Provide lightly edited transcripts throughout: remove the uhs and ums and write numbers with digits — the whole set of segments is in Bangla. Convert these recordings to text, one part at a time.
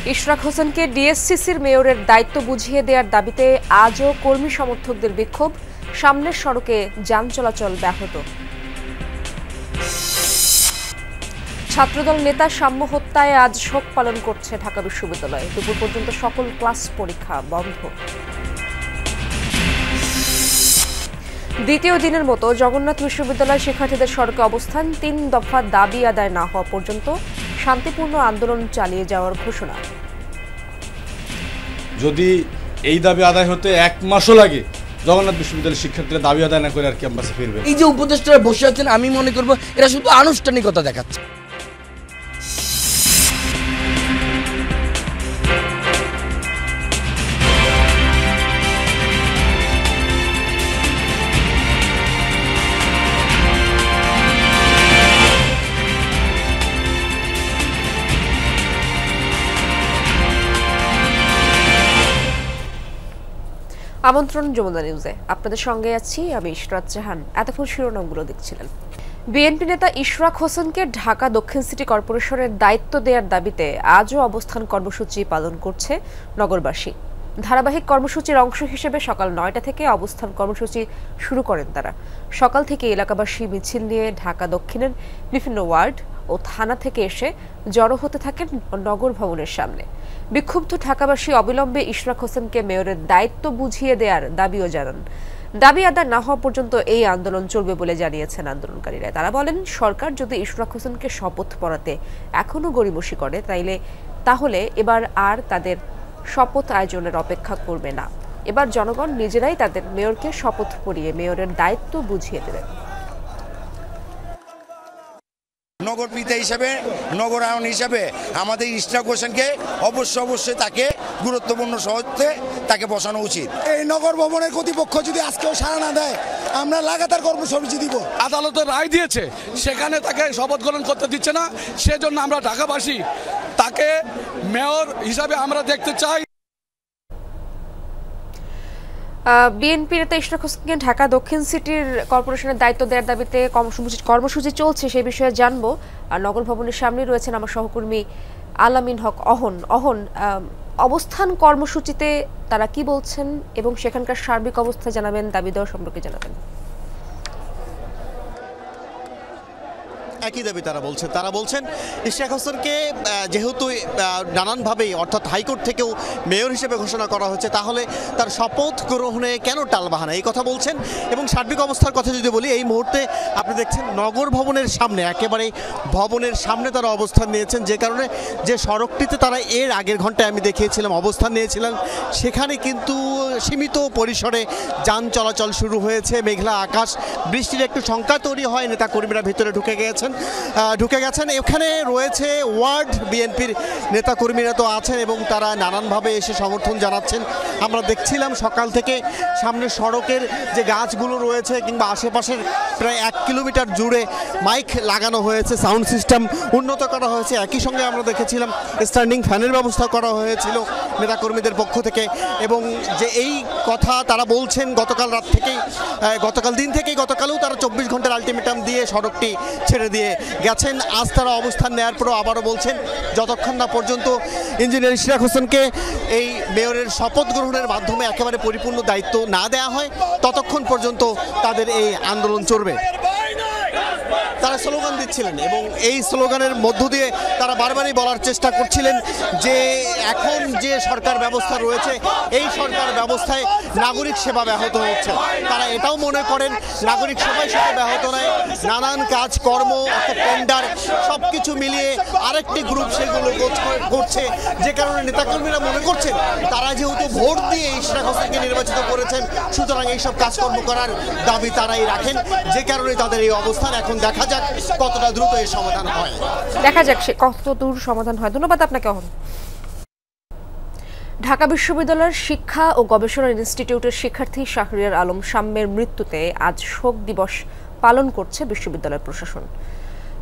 ইশরাক হোসেনকে ডিএসসিসির মেয়রের দায়িত্ব বুঝিয়ে দেওয়ার দাবিতে আজও কর্মী সমর্থকদের বিক্ষোভ, সামনের সড়কে যান চলাচল ব্যাহত। ছাত্রদল নেতা সাম্য হত্যায় আজ শোক পালন করছে ঢাকা বিশ্ববিদ্যালয়। দুপুর পর্যন্ত সকল ক্লাস পরীক্ষা বন্ধ। দ্বিতীয় দিনের মতো জগন্নাথ বিশ্ববিদ্যালয় শিক্ষার্থীদের সড়কে অবস্থান, ৩ দফা দাবি আদায় না হওয়া পর্যন্ত শান্তিপূর্ণ আন্দোলন চালিয়ে যাওয়ার ঘোষণা। যদি এই দাবি আদায় হতে 1 মাসও লাগে, জগন্নাথ বিশ্ববিদ্যালয়ের শিক্ষার্থীরা দাবি আদায় না করে আর ক্যাম্পাসে ফিরবে। এই যে উপদেষ্টারা বসে আছেন, আমি মনে করব এরা শুধু আনুষ্ঠানিকতা দেখাচ্ছে। আমন্ত্রণ যমুনা নিউজে, আপনাদের সঙ্গে আছি আমি ইশরাত জাহান। এতক্ষণ শিরোনামগুলো দেখছিলেন। বিএনপি নেতা ইশরাক হোসেনকে ঢাকা দক্ষিণ সিটি কর্পোরেশনের দায়িত্ব দেওয়ার দাবিতে আজও অবস্থান কর্মসূচি পালন করছে নগরবাসী। ধারাবাহিক কর্মসূচির অংশ হিসেবে সকাল 9টা থেকে অবস্থান কর্মসূচি শুরু করেন তারা। সকাল থেকে এলাকাবাসী মিছিল নিয়ে ঢাকা দক্ষিণের বিভিন্ন ওয়ার্ড ও থানা থেকে এসে জড়ো হতে থাকেন নগর ভবনের সামনে। বিক্ষুব্ধ ঢাকাবাসী অবিলম্বে ইশরাক হোসেনকে মেয়রের দায়িত্ব বুঝিয়ে দেওয়ার দাবিও জানান। দাবি আদায় না হওয়া পর্যন্ত এই আন্দোলন চলবে বলে জানিয়েছেন আন্দোলনকারীরা। তারা বলেন, সরকার যদি ইশরাক হোসেনকে শপথ পড়াতে এখনো গড়িমসি করে তাহলে এবার আর তাদের শপথ আয়োজনের অপেক্ষা করবে না। এবার জনগণ নিজেরাই তাদের মেয়রকে শপথ পড়িয়ে মেয়রের দায়িত্ব বুঝিয়ে দেবেন। নগর পিতা হিসাবে, নগরায়ন হিসাবে আমাদের ইশরাক হোসেনকে অবশ্যই তাকে গুরুত্বপূর্ণ সহজে তাকে বসানো উচিত। এই নগর ভবনের কর্তৃপক্ষ যদি আজকেও সাড়া না দেয়, আমরা লাগাতার কর্মসূচি দিব। আদালতের রায় দিয়েছে, সেখানে তাকে শপথ গ্রহণ করতে দিচ্ছে না। সেজন্য আমরা ঢাকাবাসী তাকে মেয়র হিসাবে আমরা দেখতে চাই। বিএনপি নেতা ইশরাক হোসেনকে ঢাকা দক্ষিণ সিটির কর্পোরেশনের দায়িত্ব দেওয়ার দাবিতে কর্মসূচি চলছে, সেই বিষয়ে জানবো। আর নগর ভবনের সামনে রয়েছেন আমার সহকর্মী আলামিন হক অহন। অবস্থান কর্মসূচিতে তারা কি বলছেন এবং সেখানকার সার্বিক অবস্থা জানাবেন, দাবি দেওয়া সম্পর্কে জানাবেন। একই দাবি তারা বলছেন ইশরাক হোসেনকে যেহেতু নানানভাবেই অর্থাৎ হাইকোর্ট থেকেও মেয়র হিসেবে ঘোষণা করা হচ্ছে, তাহলে তার শপথ গ্রহণে কেন টালবাহানা, এই কথা বলছেন। এবং সার্বিক অবস্থার কথা যদি বলি, এই মুহূর্তে আপনি দেখছেন নগর ভবনের সামনে, একেবারে ভবনের সামনে তারা অবস্থান নিয়েছেন, যে কারণে যে সড়কটিতে তারা এর আগের ঘন্টায় আমি দেখিয়েছিলাম অবস্থান নিয়েছিলেন, সেখানে কিন্তু সীমিত পরিসরে যান চলাচল শুরু হয়েছে। মেঘলা আকাশ, বৃষ্টির একটু শঙ্কা তৈরি হয়, নেতা কর্মীরা ভিতরে ঢুকে গেছেন। এখানে রয়েছে ওয়ার্ড বিএনপির নেতাকর্মীরা তো আছেন এবং তারা নানানভাবে এসে সমর্থন জানাচ্ছেন। আমরা দেখছিলাম সকাল থেকে সামনে সড়কের যে গাছগুলো রয়েছে কিংবা আশেপাশের প্রায় 1 কিলোমিটার জুড়ে মাইক লাগানো হয়েছে, সাউন্ড সিস্টেম উন্নত করা হয়েছে। একই সঙ্গে আমরা দেখেছিলাম স্ট্যান্ডিং ফ্যানের ব্যবস্থা করা হয়েছিল নেতাকর্মীদের পক্ষ থেকে। এবং যে এই কথা তারা বলছেন গতকাল দিন থেকেই তারা 24 ঘন্টার আলটিমেটাম দিয়ে সড়কটি ছেড়ে দিয়ে গেছেন। আজ তারা অবস্থান নেওয়ার পরও আবারও বলছেন, যতক্ষণ না পর্যন্ত ইঞ্জিনিয়ার ইশরাক হোসেনকে এই মেয়রের শপথ গ্রহণের মাধ্যমে একেবারে পরিপূর্ণ দায়িত্ব না দেওয়া হয়, ততক্ষণ পর্যন্ত তাদের এই আন্দোলন চলবে। তারা স্লোগান দিচ্ছিলেন এবং এই স্লোগানের মধ্য দিয়ে তারা বারবারই বলার চেষ্টা করছিলেন যে এখন যে সরকার ব্যবস্থা রয়েছে, এই সরকার ব্যবস্থায় নাগরিক সেবা ব্যাহত হচ্ছে। তারা এটাও মনে করেন নাগরিক সেবাই শুধু ব্যাহত নয়, নানান কাজকর্ম অর্থাৎ টেন্ডার সব কিছু মিলিয়ে আরেকটি গ্রুপ সেগুলো করছে, যে কারণে নেতাকর্মীরা মনে করছেন তারা যেহেতু ভোট দিয়ে ইশরাক হোসেনকে নির্বাচিত করেছেন, সুতরাং এইসব কাজকর্ম করার দাবি তারাই রাখেন, যে কারণে তাদের এই অবস্থান। এখন দেখা যাক কতটা দ্রুত এর সমাধান হয়, কত দূর সমাধান হয়। ধন্যবাদ আপনাকে। ঢাকা বিশ্ববিদ্যালয়ের শিক্ষা ও গবেষণা ইনস্টিটিউটের শিক্ষার্থী শাহরিয়ার আলম শাম্যের মৃত্যুতে আজ শোক দিবস পালন করছে বিশ্ববিদ্যালয় প্রশাসন।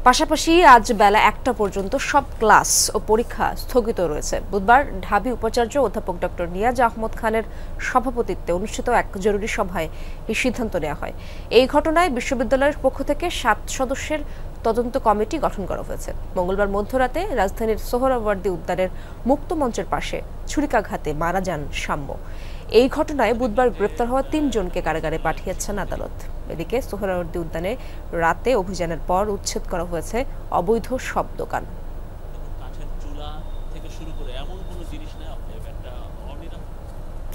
পাশাপাশি আজ বেলা 1টা পর্যন্ত সব ক্লাস ও পরীক্ষা স্থগিত রয়েছে। বুধবার ঢাবি উপাচার্য অধ্যাপক ডক্টর নিয়াজ আহমদ খানের সভাপতিত্বে অনুষ্ঠিত এক জরুরি সভায় এই সিদ্ধান্ত নেওয়া হয়। এই ঘটনায় বিশ্ববিদ্যালয়ের পক্ষ থেকে 7 সদস্যের তদন্ত কমিটি গঠন করা হয়েছে। মঙ্গলবার মধ্যরাতে রাজধানীর সোহরাওয়ার্দী উদ্যানের মুক্ত মঞ্চের পাশে ছুরিকাঘাতে মারা যান সাম্য। এই ঘটনায় বুধবার গ্রেপ্তার হওয়া ৩ জনকে কারাগারে পাঠিয়েছেন আদালত। এদিকে সোহরাওয়ার্দী উদ্যানে রাতে অভিযানের পর উচ্ছেদ করা হয়েছে অবৈধ সব দোকান।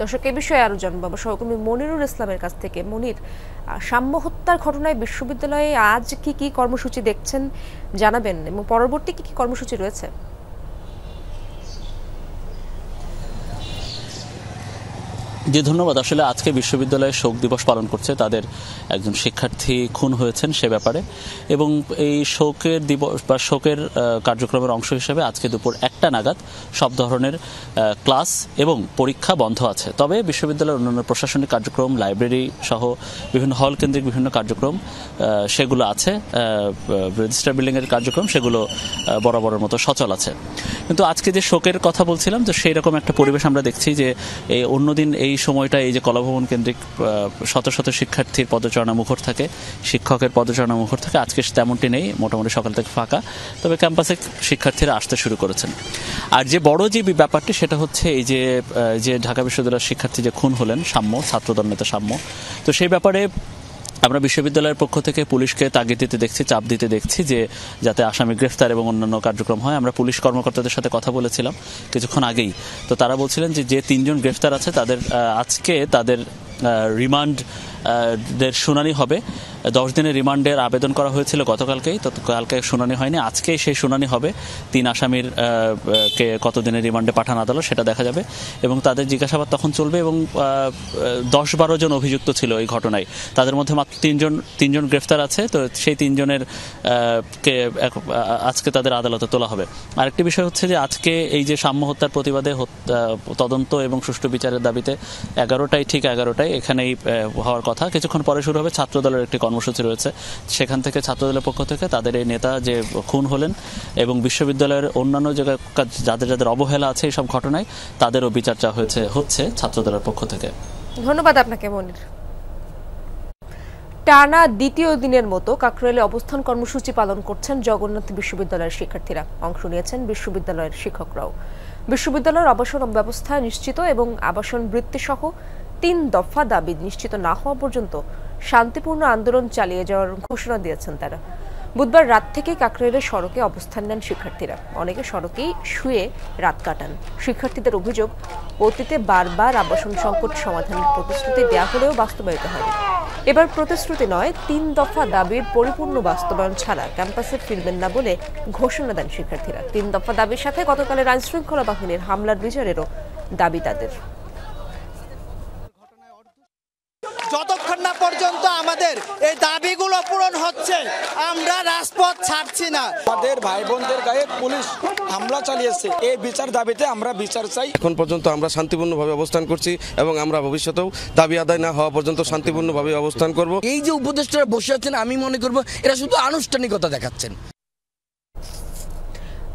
দর্শক, এই বিষয়ে আরো জানবো আমার সহকর্মী মনিরুল ইসলামের কাছ থেকে। মনির, সাম্য হত্যার ঘটনায় বিশ্ববিদ্যালয়ে আজ কি কর্মসূচি দেখছেন জানাবেন, এবং পরবর্তী কি কর্মসূচি রয়েছে? জি ধন্যবাদ। আসলে আজকে বিশ্ববিদ্যালয়ে শোক দিবস পালন করছে, তাদের একজন শিক্ষার্থী খুন হয়েছেন সে ব্যাপারে, এবং এই শোকের দিবস বা শোকের কার্যক্রমের অংশ হিসেবে আজকে দুপুর 1টা নাগাদ সব ধরনের ক্লাস এবং পরীক্ষা বন্ধ আছে। তবে বিশ্ববিদ্যালয়ের অন্যান্য প্রশাসনিক কার্যক্রম, লাইব্রেরি সহ বিভিন্ন হল কেন্দ্রিক বিভিন্ন কার্যক্রম সেগুলো আছে, রেজিস্টার বিল্ডিংয়ের কার্যক্রম সেগুলো বরাবরের মতো সচল আছে। কিন্তু আজকে যে শোকের কথা বলছিলাম, তো সেই রকম একটা পরিবেশ আমরা দেখছি যে এই অন্যদিন এই সময়টা এই যে কলাভবন কেন্দ্রিক শত শত শিক্ষার্থীর পদচারণা মুখর থাকে, শিক্ষকের পদচারণা মুখর থাকে, আজকে তেমনটি নেই, মোটামুটি সকাল থেকে ফাঁকা। তবে ক্যাম্পাসে শিক্ষার্থীরা আসতে শুরু করেছেন। আর যে বড় যে ব্যাপারটি সেটা হচ্ছে এই যে ঢাকা বিশ্ববিদ্যালয়ের শিক্ষার্থী যে খুন হলেন সাম্য, ছাত্রদল নেতা সাম্য, তো সেই ব্যাপারে আমরা বিশ্ববিদ্যালয়ের পক্ষ থেকে পুলিশকে তাগিদ দিতে দেখছি, চাপ দিতে দেখছি যে যাতে আসামি গ্রেফতার এবং অন্যান্য কার্যক্রম হয়। আমরা পুলিশ কর্মকর্তাদের সাথে কথা বলেছিলাম কিছুক্ষণ আগেই, তো তারা বলছিলেন যে 3 জন গ্রেফতার আছে তাদের আজকে তাদের রিমান্ড দের শুনানি হবে। 10 দিনের রিমান্ডের আবেদন করা হয়েছিল গতকালকেই, তো কালকে শুনানি হয়নি, আজকেই সেই শুনানি হবে। 3 আসামির কে কত দিনের রিমান্ডে পাঠানো আদালত সেটা দেখা যাবে, এবং তাদের জিজ্ঞাসাবাদ তখন চলবে। এবং 10-12 জন অভিযুক্ত ছিল এই ঘটনায়, তাদের মধ্যে মাত্র 3 জন গ্রেফতার আছে। তো সেই 3 জনের কে আজকে তাদের আদালতে তোলা হবে। আরেকটি বিষয় হচ্ছে যে আজকে এই যে সাম্য হত্যার প্রতিবাদে তদন্ত এবং সুষ্ঠু বিচারের দাবিতে 11টায় ঠিক 11টায় এখানেই হওয়ার কথা। কিছুক্ষণ পরে শুরু হবে ছাত্রদলের একটি কর্মসূচি রয়েছে, সেখান থেকে ছাত্রদলের পক্ষ থেকে তাদের এই নেতা যে খুন হলেন এবং বিশ্ববিদ্যালয়ের অন্যান্য জায়গায় যাদের অবহেলা আছে এইসব ঘটনায় তাদেরও বিচার চাওয়া হচ্ছে ছাত্রদলের পক্ষ থেকে। ধন্যবাদ আপনাকে মনির। টানা দ্বিতীয় দিনের মতো কাকরাইলে অবস্থান কর্মসূচি পালন করছেন জগন্নাথ বিশ্ববিদ্যালয়ের শিক্ষার্থীরা। অংশ নিয়েছেন বিশ্ববিদ্যালয়ের শিক্ষকরাও। বিশ্ববিদ্যালয়ের আবাসন ব্যবস্থা নিশ্চিত এবং আবাসন বৃত্তি সহ 3 দফা দাবি নিশ্চিত না হওয়া পর্যন্ত শান্তিপূর্ণ আন্দোলন চালিয়ে যাওয়ার ঘোষণা দিয়েছেন তারা। বুধবার রাত থেকে কাকরাইলের সড়কে অবস্থান নেন শিক্ষার্থীরা। অনেকে সড়কেই শুয়ে রাত কাটান। শিক্ষার্থীদের অভিযোগ, অতীতে বারবার আবাসন সংকট সমাধানের প্রতিশ্রুতি দেওয়া হলেও বাস্তবায়িত হয়নি। এবার প্রতিশ্রুতি নয়, 3 দফা দাবির পরিপূর্ণ বাস্তবায়ন ছাড়া ক্যাম্পাসে ফিরবেন না বলে ঘোষণা দেন শিক্ষার্থীরা। 3 দফা দাবির সাথে গতকালের আইনশৃঙ্খলা বাহিনীর হামলার বিচারেরও দাবি তাদের। যতক্ষণ না পর্যন্ত আমাদের এই দাবিগুলো পূরণ হচ্ছে আমরা রাজপথ ছাড়ছি না। আমাদের ভাই বোনদের গায়ে পুলিশ হামলা চালিয়েছে, এই বিচার দাবিতে আমরা বিচার চাই। এখন পর্যন্ত আমরা শান্তিপূর্ণভাবে অবস্থান করছি এবং আমরা ভবিষ্যতেও দাবি আদায় না হওয়া পর্যন্ত শান্তিপূর্ণভাবে অবস্থান করব। এই যে উপদেষ্টারা বসে আছেন, আমি মনে করব এরা শুধু আনুষ্ঠানিকতা দেখাচ্ছেন।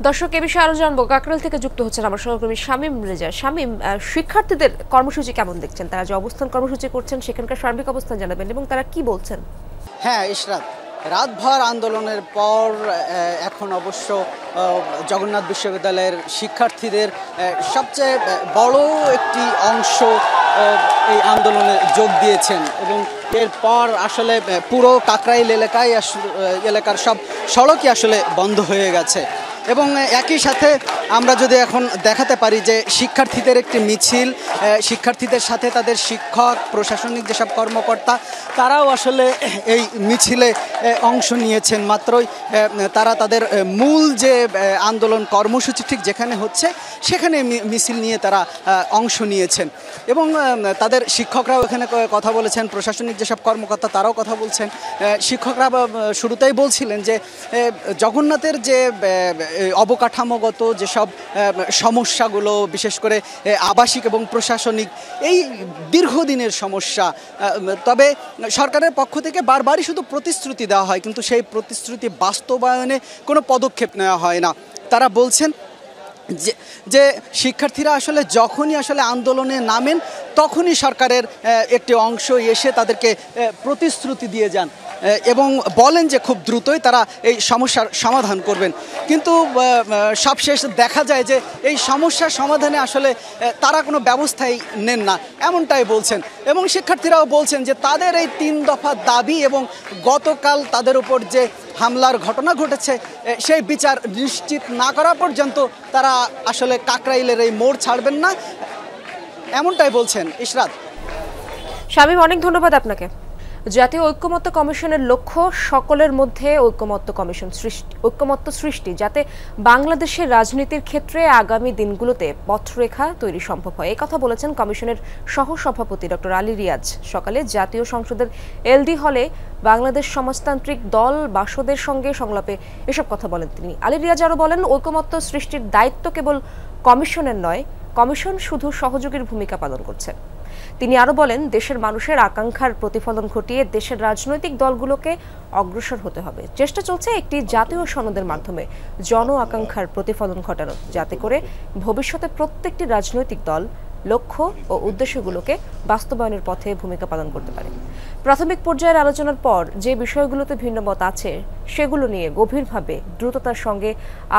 দর্শক, এ বিষয়ে আরো জানবো। কাকরাইল থেকে যুক্ত হচ্ছেন আমার সহকর্মী শামীম রেজা। শামীম, শিক্ষার্থীদের কর্মসূচি কেমন দেখছেন? তারা যে অবস্থান কর্মসূচি করছেন সেখানকার সার্বিক অবস্থান জানাবেন এবং তারা কি বলছেন? হ্যাঁ ইশরাত, রাতভর আন্দোলনের পর এখন অবশ্য জগন্নাথ বিশ্ববিদ্যালয়ের শিক্ষার্থীদের সবচেয়ে বড় একটি অংশ এই আন্দোলনে যোগ দিয়েছেন, এবং এরপর আসলে পুরো কাকরাইল এলাকার সব সড়কই আসলে বন্ধ হয়ে গেছে। এবং একই সাথে আমরা যদি এখন দেখাতে পারি যে শিক্ষার্থীদের একটি মিছিল, শিক্ষার্থীদের সাথে তাদের শিক্ষক, প্রশাসনিক যেসব কর্মকর্তা তারাও আসলে এই মিছিলে অংশ নিয়েছেন। মাত্রই তারা তাদের মূল যে আন্দোলন কর্মসূচি ঠিক যেখানে হচ্ছে সেখানে মিছিল নিয়ে তারা অংশ নিয়েছেন, এবং তাদের শিক্ষকরাও এখানে কথা বলেছেন, প্রশাসনিক যেসব কর্মকর্তা তারাও কথা বলছেন। শিক্ষকরা শুরুতেই বলছিলেন যে জগন্নাথের যে অবকাঠামোগত যেসব সমস্যাগুলো, বিশেষ করে আবাসিক এবং প্রশাসনিক, এই দীর্ঘদিনের সমস্যা, তবে সরকারের পক্ষ থেকে বারবারই শুধু প্রতিশ্রুতি দেওয়া হয়, কিন্তু সেই প্রতিশ্রুতি বাস্তবায়নে কোনো পদক্ষেপ নেওয়া হয় না। তারা বলছেন যে শিক্ষার্থীরা আসলে যখনই আসলে আন্দোলনে নামেন তখনই সরকারের একটি অংশ এসে তাদেরকে প্রতিশ্রুতি দিয়ে যান। এবং বলেন যে খুব দ্রুতই তারা এই সমস্যার সমাধান করবেন। কিন্তু সবশেষ দেখা যায় যে এই সমস্যার সমাধানে আসলে তারা কোনো ব্যবস্থাই নেন না, এমনটাই বলছেন। এবং শিক্ষার্থীরাও বলছেন যে তাদের এই 3 দফা দাবি এবং গতকাল তাদের উপর যে হামলার ঘটনা ঘটেছে সেই বিচার নিশ্চিত না করা পর্যন্ত তারা আসলে কাকরাইলের এই মোড় ছাড়বেন না, এমনটাই বলছেন। ইশরাত। শামীম, অনেক ধন্যবাদ আপনাকে। জাতীয় ঐক্যমত্য কমিশনের লক্ষ্য সকলের মধ্যে ঐক্যমত্য সৃষ্টি, যাতে বাংলাদেশের রাজনীতির ক্ষেত্রে আগামী দিনগুলোতে পথরেখা তৈরি সম্ভব হয়। এই কথা বলেছেন কমিশনের সহসভাপতি ডক্টর আলী রিয়াজ সকালে জাতীয় সংসদের এলডি হলে বাংলাদেশ সমাজতান্ত্রিক দল বাসদের সঙ্গে সংলাপে এসব কথা বলেন তিনি। আলী রিয়াজ আরও বলেন, ঐক্যমত্য সৃষ্টির দায়িত্ব কেবল কমিশনের নয়, কমিশন শুধু সহযোগীর ভূমিকা পালন করছে। তিনি আরো বলেন, দেশের মানুষের আকাঙ্ক্ষার প্রতিফলন ঘটিয়ে দেশের রাজনৈতিক দলগুলোকে অগ্রসর হতে হবে। চেষ্টা চলছে একটি জাতীয় সনদের মাধ্যমে জন আকাঙ্ক্ষার প্রতিফলন ঘটানো, যাতে করে ভবিষ্যতে প্রত্যেকটি রাজনৈতিক দল লক্ষ্য ও উদ্দেশ্যগুলোকে বাস্তবায়নের পথে ভূমিকা পালন করতে পারে। প্রাথমিক পর্যায়ের আলোচনার পর যে বিষয়গুলোতে ভিন্নমত আছে সেগুলো নিয়ে গভীরভাবে দ্রুততার সঙ্গে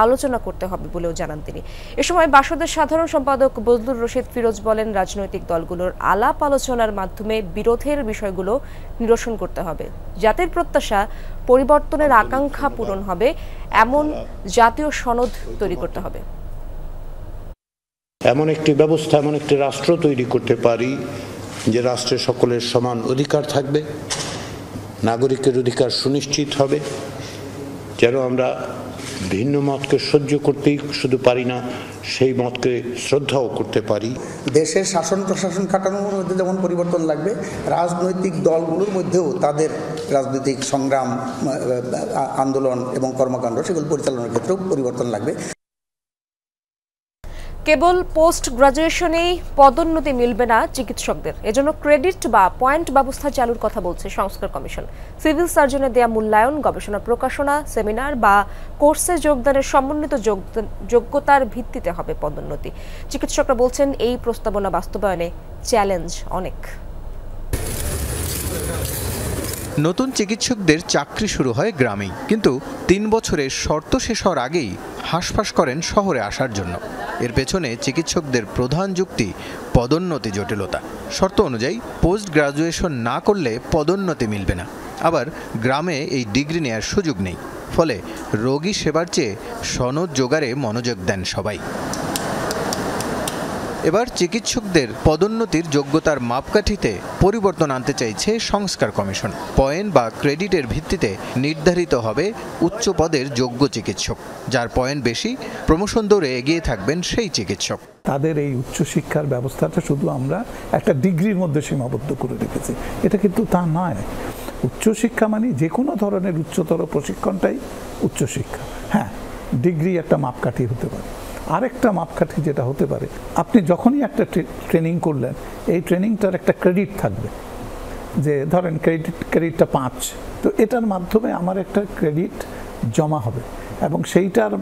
আলোচনা করতে হবে বলেও জানান তিনি। এ সময় বাসদের সাধারণ সম্পাদক বজলুর রশিদ ফিরোজ বলেন, রাজনৈতিক দলগুলোর আলাপ আলোচনার মাধ্যমে বিরোধের বিষয়গুলো নিরসন করতে হবে। জাতির প্রত্যাশা পরিবর্তনের আকাঙ্ক্ষা পূরণ হবে এমন জাতীয় সনদ তৈরি করতে হবে। এমন একটি ব্যবস্থা, এমন একটি রাষ্ট্র তৈরি করতে পারি যে রাষ্ট্রে সকলের সমান অধিকার থাকবে, নাগরিকের অধিকার সুনিশ্চিত হবে, যেন আমরা ভিন্ন মতকে সহ্য করতেই শুধু পারি না, সেই মতকে শ্রদ্ধাও করতে পারি। দেশের শাসন প্রশাসন কাঠামোর মধ্যে যেমন পরিবর্তন লাগবে, রাজনৈতিক দলগুলোর মধ্যেও তাদের রাজনৈতিক সংগ্রাম, আন্দোলন এবং কর্মকাণ্ড সেগুলো পরিচালনার ক্ষেত্রেও পরিবর্তন লাগবে। কেবল পোস্ট গ্রাজুয়েশনেই পদোন্নতি মিলবে না চিকিৎসকদের, এজন্য ক্রেডিট বা পয়েন্ট ব্যবস্থা চালুর কথা বলছে সংস্কার কমিশন। সিভিল সার্জনের দেয়া মূল্যায়ন, গবেষণা প্রকাশনা, সেমিনার বা কোর্সে যোগদানের সমন্বিত যোগ্যতার ভিত্তিতে হবে পদোন্নতি। চিকিৎসকরা বলছেন, এই প্রস্তাবনা বাস্তবায়নে চ্যালেঞ্জ অনেক। নতুন চিকিৎসকদের চাকরি শুরু হয় গ্রামেই, কিন্তু 3 বছরের শর্ত শেষ হওয়ার আগেই হাঁসফাঁস করেন শহরে আসার জন্য। এর পেছনে চিকিৎসকদের প্রধান যুক্তি পদোন্নতি জটিলতা। শর্ত অনুযায়ী পোস্ট গ্রাজুয়েশন না করলে পদোন্নতি মিলবে না, আবার গ্রামে এই ডিগ্রি নেওয়ার সুযোগ নেই। ফলে রোগী সেবার চেয়ে সনদ জোগাড়ে মনোযোগ দেন সবাই। এবার চিকিৎসকদের পদোন্নতির যোগ্যতার মাপকাঠিতে পরিবর্তন আনতে চাইছে সংস্কার কমিশন। পয়েন্ট বা ক্রেডিটের ভিত্তিতে নির্ধারিত হবে উচ্চ পদের যোগ্য চিকিৎসক, যার পয়েন্ট বেশি, প্রমোশন দৌড়ে এগিয়ে থাকবেন সেই চিকিৎসক। তাদের এই উচ্চশিক্ষার ব্যবস্থাটা শুধু আমরা একটা ডিগ্রির মধ্যে সীমাবদ্ধ করে রেখেছি, এটা কিন্তু তা নয়। উচ্চশিক্ষা মানে যে কোনো ধরনের উচ্চতর প্রশিক্ষণটাই উচ্চশিক্ষা। হ্যাঁ, ডিগ্রি একটা মাপকাঠি হতে পারে। আরেকটা মাপকাঠি যেটা হতে পারে, আপনি যখনই একটা ট্রেনিং করলেন, এই ট্রেনিংটার একটা ক্রেডিট থাকবে, যে ধরেন ক্রেডিটটা 5, তো এটার মাধ্যমে আমার একটা ক্রেডিট জমা হবে এবং সেইটার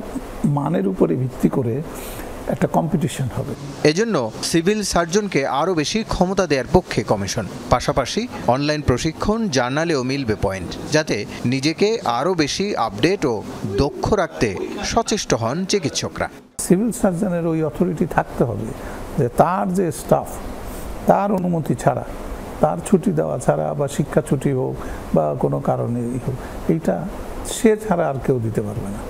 মানের উপরে ভিত্তি করে একটা কম্পিটিশন হবে। এজন্য সিভিল সার্জনকে আরও বেশি ক্ষমতা দেওয়ার পক্ষে কমিশন। পাশাপাশি অনলাইন প্রশিক্ষণ, জার্নালেও মিলবে পয়েন্ট, যাতে নিজেকে আরও বেশি আপডেট ও দক্ষ রাখতে সচেষ্ট হন চিকিৎসকরা। সিভিল সার্জনের ওই অথরিটি থাকতে হবে যে তার যে স্টাফ, তার অনুমতি ছাড়া, তার ছুটি দেওয়া ছাড়া বা শিক্ষা ছুটি হোক বা কোনো কারণে হোক, এইটা সে ছাড়া আর কেউ দিতে পারবে না।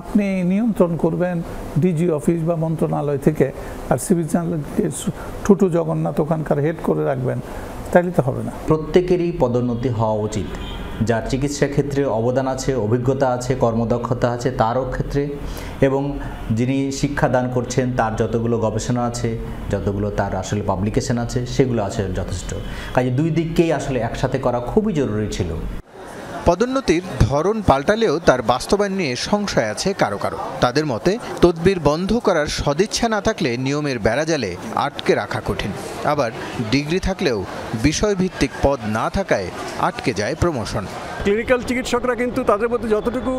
আপনি নিয়ন্ত্রণ করবেন ডিজি অফিস বা মন্ত্রণালয় থেকে, আর সিভিল সার্জনকে ঠুটু জগন্নাথ ওখানকার হেড করে রাখবেন, তাইলে তো হবে না। প্রত্যেকেরই পদোন্নতি হওয়া উচিত, যার চিকিৎসা ক্ষেত্রে অবদান আছে, অভিজ্ঞতা আছে, কর্মদক্ষতা আছে তারও ক্ষেত্রে, এবং যিনি শিক্ষাদান করছেন তার যতগুলো গবেষণা আছে, যতগুলো তার আসলে পাবলিকেশন আছে, সেগুলো আছে যথেষ্ট। কাজে দুই দিককেই আসলে একসাথে করা খুবই জরুরি ছিল। পদোন্নতির ধরন পাল্টালেও তার বাস্তবায়ন নিয়ে সংশয় আছে কারো কারো। তাদের মতে, তদবির বন্ধ করার সদিচ্ছা না থাকলে নিয়মের বেড়াজালে আটকে রাখা কঠিন। আবার ডিগ্রি থাকলেও বিষয়ভিত্তিক পদ না থাকায় আটকে যায় প্রমোশন। ক্লিনিক্যাল চিকিৎসকরা কিন্তু তাদের মধ্যে যতটুকু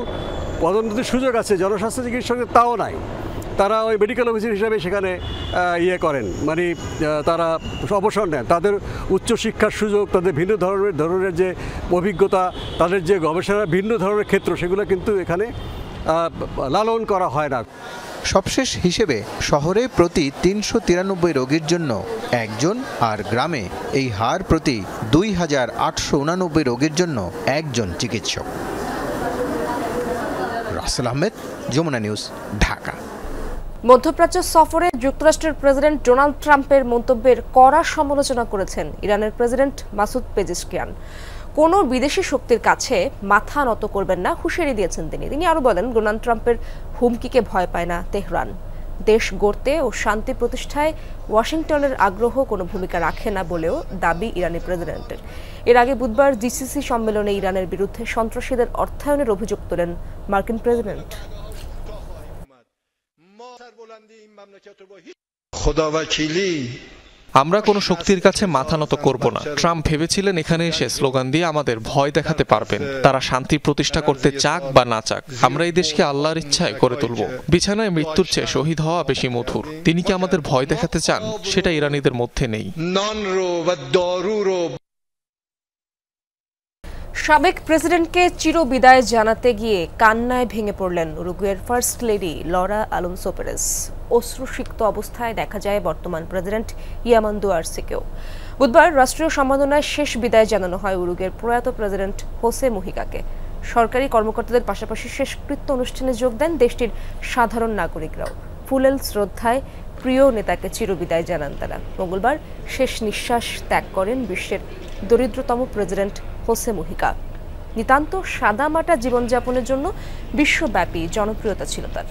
পদোন্নতির সুযোগ আছে জনস্বাস্থ্য চিকিৎসকদের তাও নাই। তারা ওই মেডিকেল অফিসার হিসাবে সেখানে ইয়ে করেন, মানে তারা অবসর নেন। তাদের উচ্চশিক্ষার সুযোগ, তাদের ভিন্ন ধরনের যে অভিজ্ঞতা, তাদের যে গবেষণা ভিন্ন ধরনের ক্ষেত্র, সেগুলো কিন্তু এখানে লালন করা হয় না। সবশেষ হিসেবে শহরে প্রতি ৩৯৩ রোগীর জন্য একজন, আর গ্রামে এই হার প্রতি ২,৮৮৯ রোগীর জন্য একজন চিকিৎসক। রাসেল আহমেদ, যমুনা নিউজ, ঢাকা। মধ্যপ্রাচ্য সফরে যুক্তরাষ্ট্রের প্রেসিডেন্ট ডোনাল্ড ট্রাম্পের মন্তব্যের কড়া সমালোচনা করেছেন ইরানের প্রেসিডেন্ট মাসুদ পেজিশকিয়ান। কোনো বিদেশি শক্তির কাছে মাথা নত করবেন না হুঁশিয়ারি দিয়েছেন তিনি আরও বলেন, ডোনাল্ড ট্রাম্পের হুমকিকে ভয় পায় না তেহরান। দেশ গড়তে ও শান্তি প্রতিষ্ঠায় ওয়াশিংটনের আগ্রহ কোনো ভূমিকা রাখে না বলেও দাবি ইরানি প্রেসিডেন্টের। এর আগে বুধবার জিসিসি সম্মেলনে ইরানের বিরুদ্ধে সন্ত্রাসীদের অর্থায়নের অভিযোগ তোলেন মার্কিন প্রেসিডেন্ট। আমরা কোনো শক্তির কাছে মাথা নত করব না। ট্রাম্প ভেবেছিলেন এখানে এসে স্লোগান দিয়ে আমাদের ভয় দেখাতে পারবেন। তারা শান্তি প্রতিষ্ঠা করতে চাক বা না চাক, আমরা এই দেশকে আল্লাহর ইচ্ছায় করে তুলব। বিছানায় মৃত্যুর চেয়ে শহীদ হওয়া বেশি মধুর। তিনি কি আমাদের ভয় দেখাতে চান? সেটা ইরানিদের মধ্যে নেই। সাবেক প্রেসিডেন্টকে চিরবিদায় জানাতে গিয়ে কান্নায় ভেঙে পড়লেন উরুগুয়ের first lady Laura Alonso Perez. অশ্রুসিক্ত অবস্থায় দেখা যায় বর্তমান প্রেসিডেন্ট ইয়ামান্দু আরসিকেও। বুধবার রাষ্ট্রীয় সম্মাননায় শেষ বিদায় জানানো হয় উরুগুয়ের প্রয়াত প্রেসিডেন্ট হোসে মুহিকাকে। সরকারি কর্মকর্তাদের পাশাপাশি শেষকৃত্য অনুষ্ঠানে যোগ দেন দেশটির সাধারণ নাগরিকরাও। ফুলেল শ্রদ্ধায় প্রিয় নেতাকে চিরবিদায় জানান তারা। মঙ্গলবার শেষ নিঃশ্বাস ত্যাগ করেন বিশ্বের দরিদ্রতম প্রেসিডেন্ট হোসে মুহিকা। নিতান্ত সাদামাটা জীবনযাপনের জন্য বিশ্বব্যাপী জনপ্রিয়তা ছিল তার।